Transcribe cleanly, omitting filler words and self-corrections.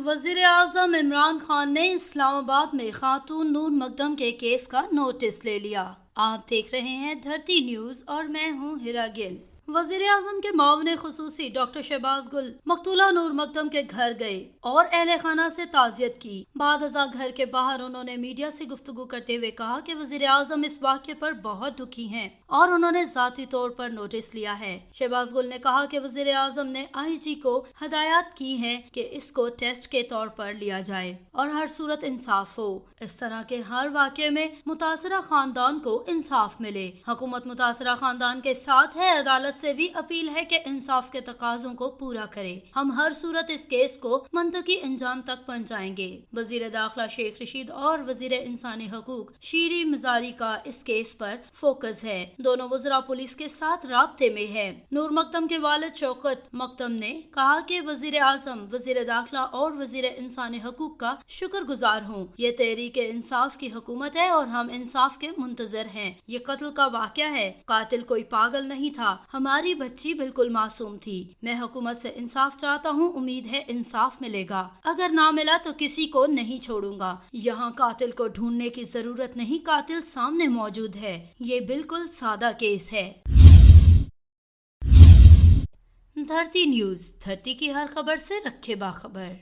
वज़ीर आज़म इमरान खान ने इस्लामाबाद में खातून नूर मकदम के केस का नोटिस ले लिया। आप देख रहे हैं धरती न्यूज़ और मैं हूं हिरा गिल। वज़ीर आज़म के मुआविन खुसूसी डॉक्टर शहबाज गुल मकतूला नूर मकदम के घर गए और अहले खाना से ताज़ियत की। बाद अज़ा घर के बाहर उन्होंने मीडिया से गुफ्तगू करते हुए कहा कि वज़ीर आज़म इस वाक़े पर बहुत दुखी हैं और उन्होंने ज़ाती तौर पर नोटिस लिया है। शहबाज गुल ने कहा कि वज़ीर आज़म ने IG को हदायत की है कि इसको टेस्ट के तौर पर लिया जाए और हर सूरत इंसाफ हो। इस तरह के हर वाक़े में मुतासरा खानदान को इंसाफ मिले। हुकूमत मुतासरा खानदान के साथ है। अदालत से भी अपील है कि इंसाफ के तकाज़ों को पूरा करे। हम हर सूरत इस केस को मंतकी अंजाम तक पहुंचाएंगे। वज़ीर दाखिला शेख रशीद और वज़ीर इंसानी हकूक शीरी मजारी का इस केस पर फोकस है। दोनों वज़रा पुलिस के साथ राब्ते में है। नूर मकदम के वालिद शौकत मकदम ने कहा कि वज़ीर आज़म, वज़ीर दाखिला और वज़ीर इंसानी हकूक का शुक्रगुजार हूँ। ये तहरीक इंसाफ की हुकूमत है और हम इंसाफ के मुंतजर हैं। ये कत्ल का वाक़या है। कातिल कोई पागल नहीं था। हमारी बच्ची बिल्कुल मासूम थी। मैं हुकूमत से इंसाफ चाहता हूँ। उम्मीद है इंसाफ मिलेगा। अगर ना मिला तो किसी को नहीं छोड़ूंगा। यहाँ कातिल को ढूंढने की जरूरत नहीं, कातिल सामने मौजूद है। ये बिल्कुल सादा केस है। धरती न्यूज़, धरती की हर खबर से रखे बाखबर।